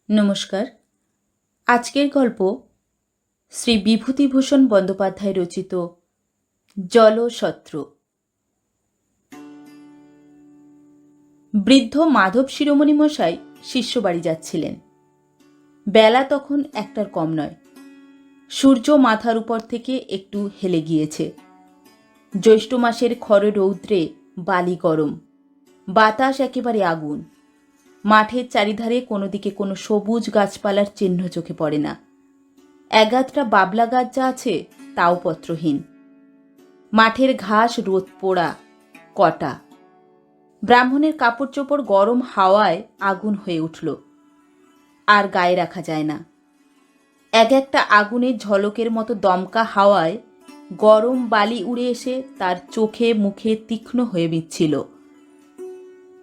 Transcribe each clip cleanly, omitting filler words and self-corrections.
নমস্কার। আজকের গল্প শ্রী বিভূতিভূষণ বন্দ্যোপাধ্যায় রচিত জলশত্রু। বৃদ্ধ মাধব শিরোমণি মশাই শিষ্য বাড়ি যাচ্ছিলেন। বেলা তখন 1টার কম নয়। সূর্য মাথার উপর থেকে একটু হেলে গিয়েছে। জ্যৈষ্ঠ মাসের খড় রৌদ্রে বালি গরম, বাতাস একেবারে আগুন। মাঠের চারিধারে কোনো দিকে কোনো সবুজ গাছপালার চিহ্ন চোখে পড়ে না। এগাত্রা বাবলা গাছ যা আছে তাও পত্রহীন। মাঠের ঘাস রোদ পোড়া, কটা। ব্রাহ্মণের কাপড় চোপড় গরম হাওয়ায় আগুন হয়ে উঠল, আর গায়ে রাখা যায় না। এক একটা আগুনের ঝলকের মতো দমকা হাওয়ায় গরম বালি উড়ে এসে তার চোখে মুখে তীক্ষ্ণ হয়ে বিচ্ছিল।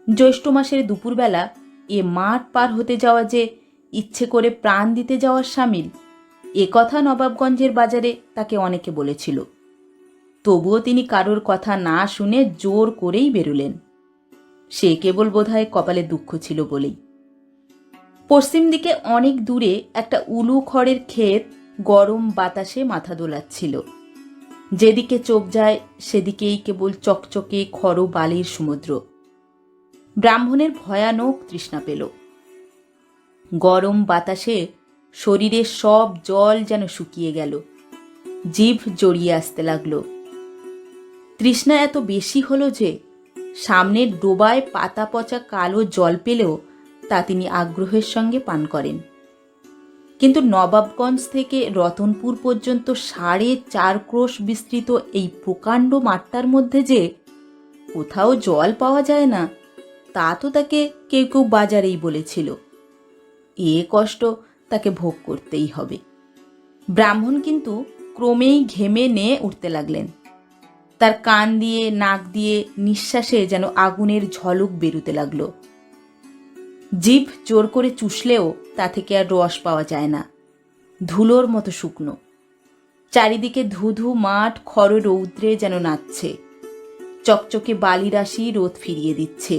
জ্যৈষ্ঠ মাসের দুপুরবেলা এ মাঠ পার হতে যাওয়া যে ইচ্ছে করে প্রাণ দিতে যাওয়ার সামিল, এ কথা নবাবগঞ্জের বাজারে তাকে অনেকে বলেছিল। তবুও তিনি কারোর কথা না শুনে জোর করেই বেরুলেন। সে কেবল বোধহয় কপালে দুঃখ ছিল বলেই। পশ্চিম দিকে অনেক দূরে একটা উলু খড়ের ক্ষেত গরম বাতাসে মাথা দোলাচ্ছিল। যেদিকে চোখ যায় সেদিকেই কেবল চকচকে খড় বালির সমুদ্র। ব্রাহ্মণের ভয়ানক তৃষ্ণা পেল। গরম বাতাসে শরীরের সব জল যেন শুকিয়ে গেল, জিভ জড়িয়ে আসতে লাগল। তৃষ্ণা এত বেশি হলো যে সামনের ডোবায় পাতা পচা কালো জল পেলেও তা তিনি আগ্রহের সঙ্গে পান করেন। কিন্তু নবাবগঞ্জ থেকে রতনপুর পর্যন্ত 4.5 ক্রোশ বিস্তৃত এই প্রকাণ্ড মাঠটার মধ্যে যে কোথাও জল পাওয়া যায় না, তা তো তাকে কেউ কেউ বাজারেই বলেছিল। এ কষ্ট তাকে ভোগ করতেই হবে। ব্রাহ্মণ কিন্তু ক্রমেই ঘেমে নিয়ে উঠতে লাগলেন। তার কান দিয়ে নাক দিয়ে নিঃশ্বাসে যেন আগুনের ঝলক বেরুতে লাগল। জিভ জোর করে চুষলেও তা থেকে আর রস পাওয়া যায় না, ধুলোর মতো শুকনো। চারিদিকে ধুধু মাঠ খড় রৌদ্রে যেন নাচছে, চকচকে বালিরাশি রোদ ফিরিয়ে দিচ্ছে।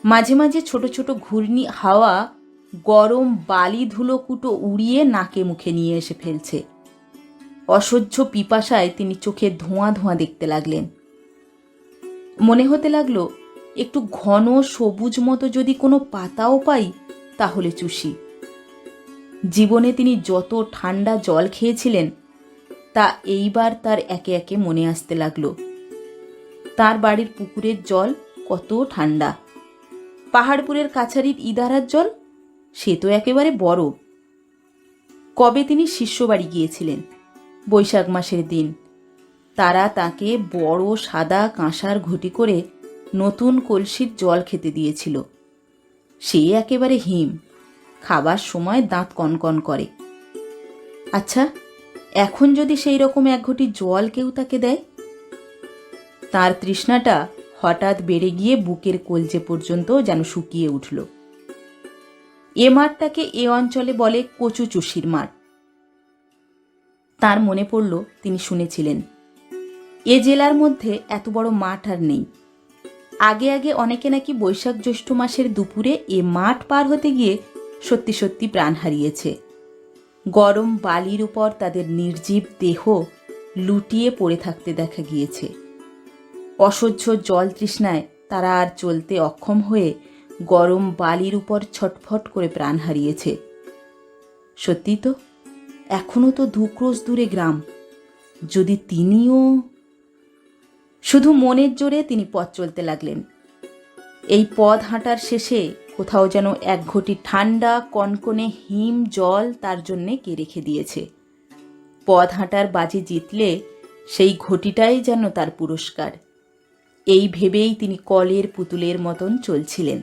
মাঝে মাঝে ছোট ছোট ঘূর্ণি হাওয়া গরম বালি ধুলোকুটো উড়িয়ে নাকে মুখে নিয়ে এসে ফেলছে। অসহ্য পিপাসায় তিনি চোখে ধোঁয়া ধোঁয়া দেখতে লাগলেন। মনে হতে লাগলো একটু ঘন সবুজ মতো যদি কোনো পাতাও পাই তাহলে চুষি। জীবনে তিনি যত ঠান্ডা জল খেয়েছিলেন তা এইবার তার একে একে মনে আসতে লাগলো। তার বাড়ির পুকুরের জল কত ঠান্ডা, পাহাড়পুরের কাছারির ইদারার জল সে তো একেবারে বরফ। কবে তিনি শিষ্য বাড়ি গিয়েছিলেন, বৈশাখ মাসের দিন। তারা তাকে বড় সাদা কাঁসার ঘটি করে নতুন কলসির জল খেতে দিয়েছিল। সে একেবারে হিম, খাবার সময় দাঁত কনকন করে। আচ্ছা, এখন যদি সেই রকম এক ঘটি জল কেউ তাকে দেয়? তার তৃষ্ণাটা হঠাৎ বেড়ে গিয়ে বুকের কলজে পর্যন্ত যেন শুকিয়ে উঠল। এ মাঠটাকে এ অঞ্চলে বলে কচু চুষির মাঠ। তার মনে পড়ল তিনি শুনেছিলেন এ জেলার মধ্যে এত বড় মাঠ আর নেই। আগে আগে অনেকে নাকি বৈশাখ জ্যৈষ্ঠ মাসের দুপুরে এ মাঠ পার হতে গিয়ে সত্যি সত্যি প্রাণ হারিয়েছে। গরম বালির উপর তাদের নির্জীব দেহ লুটিয়ে পড়ে থাকতে দেখা গিয়েছে। অসহ্য জল তৃষ্ণায় তারা আর চলতে অক্ষম হয়ে গরম বালির উপর ছটফট করে প্রাণ হারিয়েছে। সত্যি তো, এখনো তো 2 ক্রোশ দূরে গ্রাম। যদি তিনিও... শুধু মনের জোরে তিনি পথ চলতে লাগলেন। এই পথ হাঁটার শেষে কোথাও যেন এক ঘটি ঠান্ডা কনকনে হিম জল তার জন্যে কে রেখে দিয়েছে। পথ হাঁটার বাজি জিতলে সেই ঘটিটাই যেন তার পুরস্কার। এই ভেবেই তিনি কলের পুতুলের মতন চলছিলেন।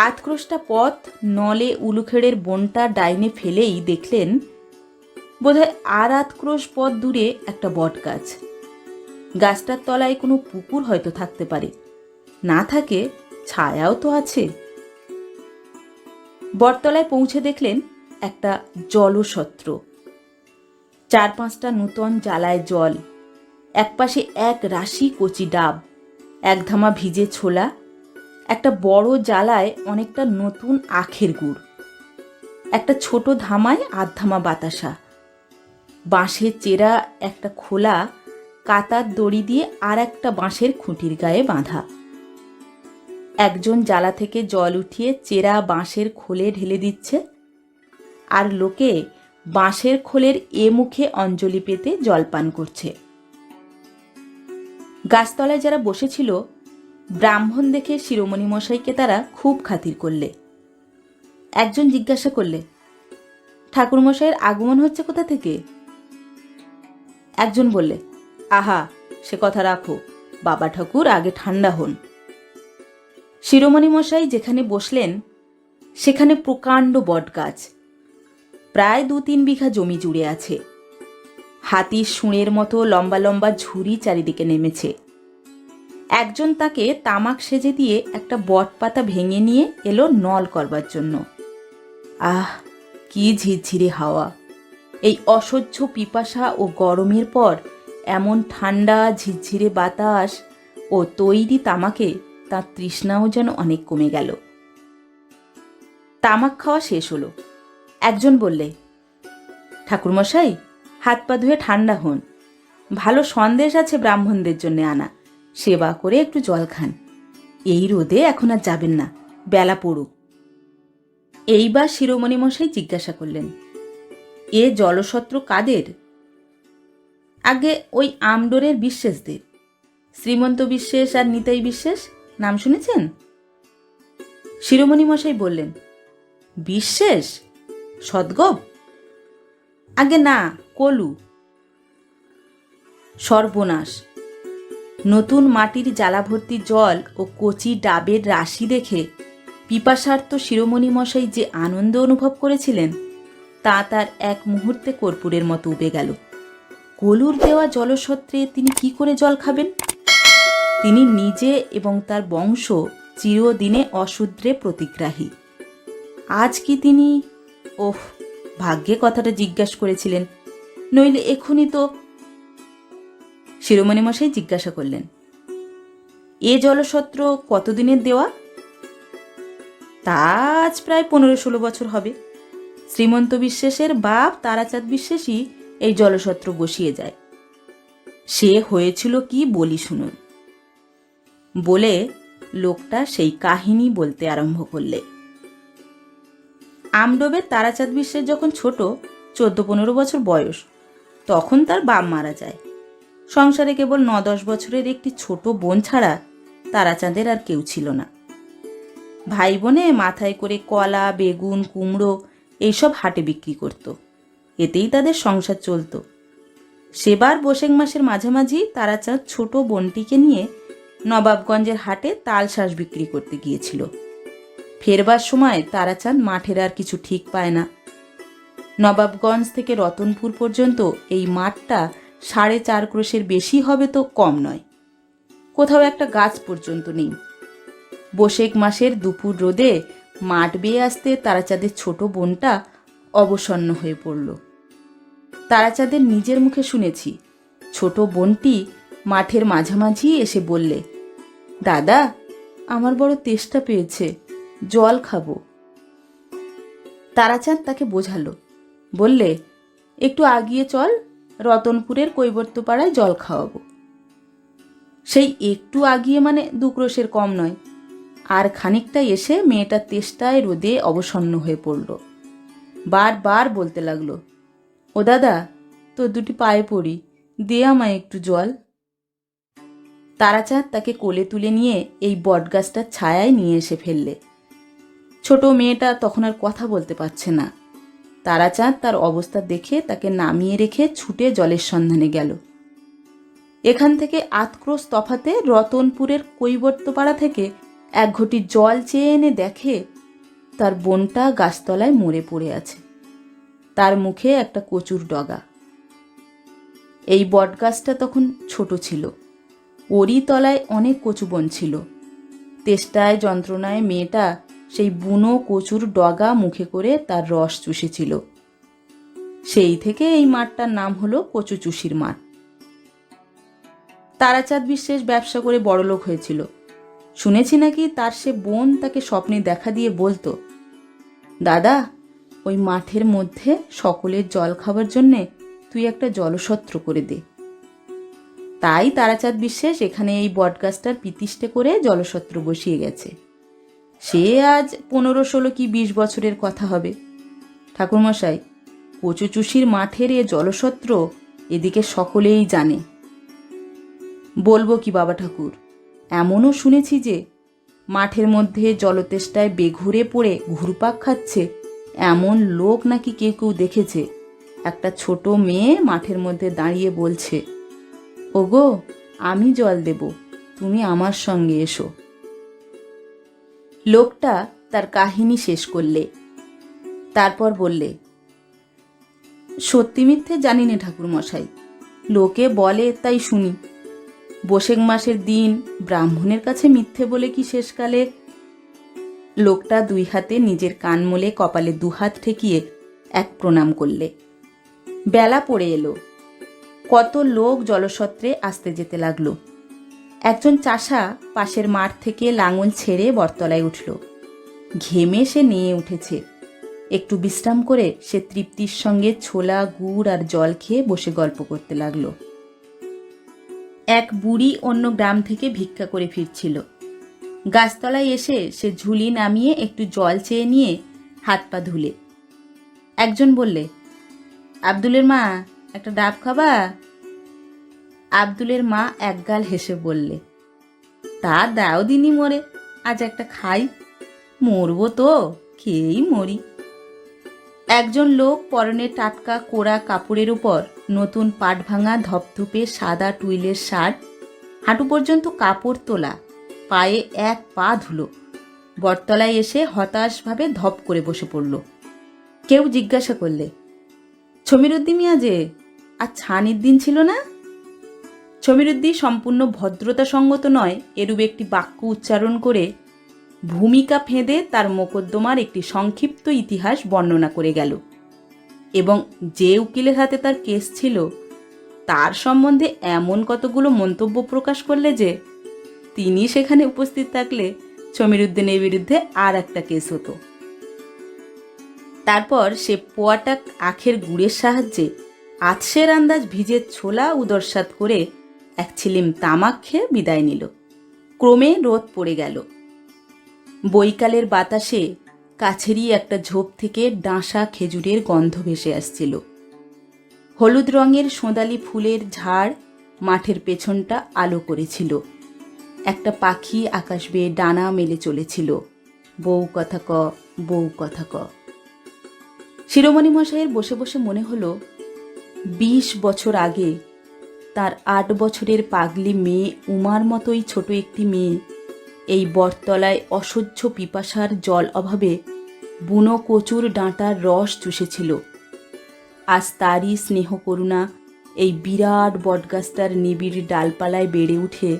8 ক্রোশটা পথ নলে উলুখেড়ের বনটা ডাইনে ফেলেই দেখলেন বোধহয় আর 8 ক্রোশ পথ দূরে একটা বট গাছ। গাছটার তলায় কোনো পুকুর হয়তো থাকতে পারে, না থাকে ছায়াও তো আছে। বটতলায় পৌঁছে দেখলেন একটা জলশত্রু। 4-5টা নূতন জ্বালায় জল, একপাশে এক রাশি কচি ডাব, এক ধামা ভিজে ছোলা, একটা বড় জালায় অনেকটা নতুন আখের গুড়, একটা ছোট ধামায় আধধামা বাতাসা, বাঁশের চেরা একটা খোলা কাতার দড়ি দিয়ে আর একটা বাঁশের খুঁটির গায়ে বাঁধা। একজন জালা থেকে জল উঠিয়ে চেরা বাঁশের খোলে ঢেলে দিচ্ছে, আর লোকে বাঁশের খোলের এ মুখে অঞ্জলি পেতে জলপান করছে। গাছতলায় যারা বসেছিল ব্রাহ্মণ দেখে শিরোমণি মশাইকে তারা খুব খাতির করলে। একজন জিজ্ঞাসা করলে, ঠাকুরমশাইয়ের আগমন হচ্ছে কোথা থেকে? একজন বললে, আহা, সে কথা রাখো, বাবা ঠাকুর আগে ঠান্ডা হন। শিরোমণি মশাই যেখানে বসলেন সেখানে প্রকাণ্ড বটগাছ, প্রায় 2-3 বিঘা জমি জুড়ে আছে। হাতির শুঁড়ের মতো লম্বা লম্বা ঝুড়ি চারিদিকে নেমেছে। একজন তাকে তামাক সেজে দিয়ে একটা বট পাতা ভেঙে নিয়ে এলো নল করবার জন্য। আহ, কি ঝিরঝিরে হাওয়া! এই অসহ্য পিপাসা ও গরমের পর এমন ঠান্ডা ঝিরঝিরে বাতাস ও তৈরি তামাকে তার তৃষ্ণাও যেন অনেক কমে গেল। তামাক খাওয়া শেষ হলো। একজন বললে, ঠাকুরমশাই, হাত পা ধুয়ে ঠান্ডা হন, ভালো সন্দেশ আছে ব্রাহ্মণদের জন্য আনা, সেবা করে একটু জল খান। এই রোদে এখন আর যাবেন না, বেলা পড়ুক। এইবার শিরোমণি মশাই জিজ্ঞাসা করলেন, এ জলসত্র কাদের? আগে ওই আমডোরের বিশ্বাসদের, শ্রীমন্ত বিশ্বাস আর নিতাই বিশ্বাস, নাম শুনেছেন? শিরোমণি মশাই বললেন, বিশ্বাস? সদ্গব? আগে না, কলু। সর্বনাশ! নতুন মাটির জ্বালা ভর্তি জল ও কচি ডাবের রাশি দেখে পিপাসার্ত শিরোমণি মশাই যে আনন্দ অনুভব করেছিলেন তা তার এক মুহূর্তে কর্পূরের মতো উবে গেল। কলুর দেওয়া জলসত্রে তিনি কি করে জল খাবেন? তিনি নিজে এবং তার বংশ চিরদিনে অশূদ্রে প্রতিগ্রাহী। আজ কি তিনি, ওহ, ভাগ্যে কথাটা জিজ্ঞাসা করেছিলেন, নইলে এখনই তো। শিরোমণি মশাই জিজ্ঞাসা করলেন, এ জলসত্র কতদিনের দেওয়া? তা আজ প্রায় 15-16 বছর হবে। শ্রীমন্ত বিশ্বাসের বাপ তারাচাঁদ বিশ্বাসই এই জলসত্র বসিয়ে যায়। সে হয়েছিল কি বলি শুনুন। বলে লোকটা সেই কাহিনী বলতে আরম্ভ করলে। আমডোবের তারাচাঁদ বিশ্বাস যখন ছোট, 14-15 বছর বয়স, তখন তার বাপ মারা যায়। সংসারে কেবল 9-10 বছরের একটি ছোট বোন ছাড়া তারাচাঁদের আর কেউ ছিল না। ভাই বোনে মাথায় করে কলা, বেগুন, কুমড়ো এইসব হাটে বিক্রি করত, এতেই তাদের সংসার চলত। সেবার বৈশাখ মাসের মাঝামাঝি তারাচাঁদ ছোট বোনটিকে নিয়ে নবাবগঞ্জের হাটে তালশাঁস বিক্রি করতে গিয়েছিল। ফেরবার সময় তারাচাঁদ মাঠের আর কিছু ঠিক পায় না। নবাবগঞ্জ থেকে রতনপুর পর্যন্ত এই মাঠটা 4.5 ক্রোশের বেশি হবে তো কম নয়। কোথাও একটা গাছ পর্যন্ত নেই। বৈশাখ মাসের দুপুর রোদে মাঠ বেয়ে আসতে তারাচাঁদের ছোট বোনটা অবসন্ন হয়ে পড়ল। তারাচাঁদের নিজের মুখে শুনেছি, ছোট বোনটি মাঠের মাঝামাঝি এসে বললে, দাদা, আমার বড় তেষ্টা পেয়েছে, জল খাবো। তারাচাঁদ তাকে বোঝালো, বললে, একটু আগিয়ে চল, রতনপুরের কৈবর্তপাড়ায় জল খাওয়াবো। সেই একটু আগিয়ে মানে 2 ক্রোশের কম নয়। আর খানিকটা এসে মেয়েটার তেষ্টায় রোদে অবসন্ন হয়ে পড়ল। বারবার বলতে লাগলো, ও দাদা, তোর 2টি পায়ে পড়ি, দে আমায় একটু জল। তারাচাঁদ তাকে কোলে তুলে নিয়ে এই বটগাছটার ছায়ায় নিয়ে এসে ফেললে। ছোট মেয়েটা তখন আর কথা বলতে পারছে না। তারাচাঁদ তার অবস্থা দেখে তাকে নামিয়ে রেখে ছুটে জলের সন্ধানে গেল। এখান থেকে 8 ক্রোশ তফাতে রতনপুরের কৈবর্তপাড়া থেকে 1 ঘটি জল চেয়ে এনে দেখে তার বোনটা গাছতলায় মরে পড়ে আছে। তার মুখে একটা কচুর ডগা। এই বটগাছটা তখন ছোট ছিল, ওরই তলায় অনেক কচু বন ছিল। তেষ্টায় যন্ত্রণায় মেয়েটা সেই বুনো কচুর ডগা মুখে করে তার রস চুষেছিল। সেই থেকে এই মাঠটার নাম হলো কচুচুষির মাঠ। তারাচাঁদ বিশ্বাস ব্যবসা করে বড়লোক হয়েছিল। শুনেছি নাকি তার সে বোন তাকে স্বপ্নে দেখা দিয়ে বলতো, দাদা, ওই মাঠের মধ্যে সকলের জল খাবার জন্যে তুই একটা জলসত্র করে দে। তাই তারাচাঁদ বিশ্বাস এখানে এই বটগাছটার পিতিষ্টে করে জলসত্র বসিয়ে গেছে। সে আজ 15-16 কি 20 বছরের কথা হবে। ঠাকুরমশাই, কচুচুষির মাঠের এ জলসত্র এদিকে সকলেই জানে। বলবো কি বাবা ঠাকুর, এমনও শুনেছি যে মাঠের মধ্যে জলতেষ্টায় বেঘুরে পড়ে ঘুরপাক খাচ্ছে এমন লোক নাকি কেউ কেউ দেখেছে। একটা ছোট মেয়ে মাঠের মধ্যে দাঁড়িয়ে বলছে, ওগো, আমি জল দেব, তুমি আমার সঙ্গে এসো। লোকটা তার কাহিনী শেষ করলে। তারপর বললে, সত্যি মিথ্যে জানি না ঠাকুরমশাই, লোকে বলে তাই শুনি। বৈশাখ মাসের দিন ব্রাহ্মণের কাছে মিথ্যে বলে কি শেষকালে। লোকটা 2 হাতে নিজের কান মলে কপালে 2 হাত ঠেকিয়ে এক প্রণাম করলে। বেলা পড়ে এলো। কত লোক জলসত্রে আসতে যেতে লাগলো। একজন চাষা পাশের মাঠ থেকে লাঙল ছেড়ে বটতলায় উঠল। ঘেমে সে নিয়ে উঠেছে। একটু বিশ্রাম করে সে তৃপ্তির সঙ্গে ছোলা, গুড় আর জল খেয়ে বসে গল্প করতে লাগলো। এক বুড়ি অন্য গ্রাম থেকে ভিক্ষা করে ফিরছিল। গাছতলায় এসে সে ঝুলি নামিয়ে একটু জল চেয়ে নিয়ে হাত পা ধুলে। একজন বললে, আব্দুলের মা, একটা ডাব খাবা? আব্দুলের মা একগাল হেসে বললে, তা দাও দিনি মরে, আজ একটা খাই, মরবো তো, খেয়েই মরি। একজন লোক পরনে টাটকা কোরা কাপড়ের উপর নতুন পাট ভাঙা ধপধপে সাদা টুইলের শার্ট, হাঁটু পর্যন্ত কাপড় তোলা, পায়ে এক পা ধুলো, বটতলায় এসে হতাশভাবে ধপ করে বসে পড়ল। কেউ জিজ্ঞাসা করলে, ছমিরুদ্দি মিয়া যে, আর ছানির দিন ছিল না? ছমিরুদ্দি সম্পূর্ণ ভদ্রতা সঙ্গত নয় এরূপ একটি বাক্য উচ্চারণ করে ভূমিকা ফেঁদে তার মোকদ্দমার একটি সংক্ষিপ্ত ইতিহাস বর্ণনা করে গেল এবং যে উকিলের হাতে তার কেস ছিল তার সম্বন্ধে এমন কতগুলো মন্তব্য প্রকাশ করলে যে তিনি সেখানে উপস্থিত থাকলে ছমিরুদ্দিনের বিরুদ্ধে আর একটা কেস হতো। তারপর সে পোয়াটা আখের গুড়ের সাহায্যে আতসের আন্দাজ ভিজে ছোলা উদরসাত করে এক ছিলিম তামাক খেয়ে বিদায় নিল। ক্রমে রোদ পড়ে গেল। বৈকালের বাতাসে কাছেরই একটা ঝোপ থেকে ডাঁসা খেজুরের গন্ধ ভেসে আসছিল। হলুদ রঙের সোঁদালি ফুলের ঝাড় মাঠের পেছনটা আলো করেছিল। একটা পাখি আকাশ বেয়ে ডানা মেলে চলেছিল, বউ কথা ক, বউ কথা ক। শিরোমণি মশাইয়ের বসে বসে মনে হলো 20 বছর আগে তার 8 বছরের পাগলি মেয়ে উমার মতোই ছোট একটি মেয়ে এই বটতলায় অসহ্য পিপাসার জল অভাবে বুনো কচুর ডাঁটার রস চুষেছিল। আজ তারই স্নেহ করুণা এই বিরাট বটগাছটার নিবিড় ডালপালায় বেড়ে উঠে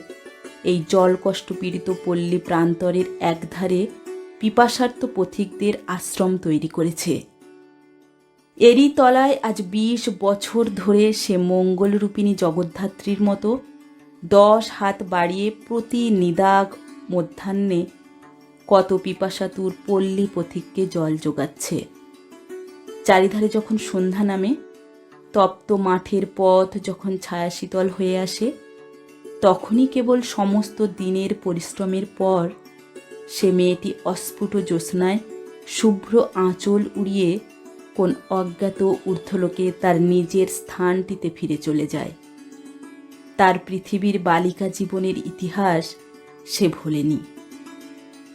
এই জলকষ্টপীড়িত পল্লী প্রান্তরের একধারে পিপাসার্ত পথিকদের আশ্রম তৈরি করেছে। এরই তলায় আজ 20 বছর ধরে সে মঙ্গলরূপিণী জগদ্ধাত্রীর মতো 10 হাত বাড়িয়ে প্রতি নিদাগ মধ্যাহ্নে কত পিপাসাতুর পল্লী পথিককে জল যোগাচ্ছে। চারিধারে যখন সন্ধ্যা নামে, তপ্ত মাঠের পথ যখন ছায়াশীতল হয়ে আসে, তখনই কেবল সমস্ত দিনের পরিশ্রমের পর সে মেয়েটি অস্ফুট জ্যোৎস্নায় শুভ্র আঁচল উড়িয়ে কোন অজ্ঞাত ঊর্ধ্বলোকে তার নিজের স্থানটিতে ফিরে চলে যায়। তার পৃথিবীর বালিকা জীবনের ইতিহাস সে ভোলেনি।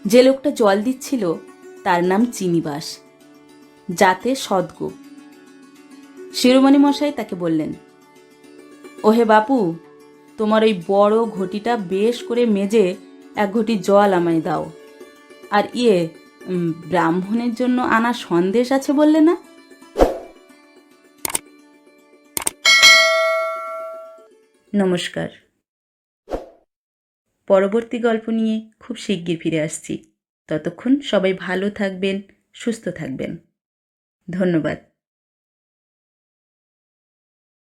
যে লোকটা জল দিচ্ছিল তার নাম চিনিবাস, যাতে সদ্গো। শিরোমণি মশাই তাকে বললেন, ওহে বাপু, তোমার ওই বড় ঘটিটা বেশ করে মেজে 1 ঘটি জল আমায় দাও। আর ব্রাহ্মণের জন্য আনা সন্দেশ আছে বললে না? নমস্কার। পরবর্তী গল্প নিয়ে খুব শিগগির ফিরে আসছি। ততক্ষণ সবাই ভালো থাকবেন, সুস্থ থাকবেন। ধন্যবাদ।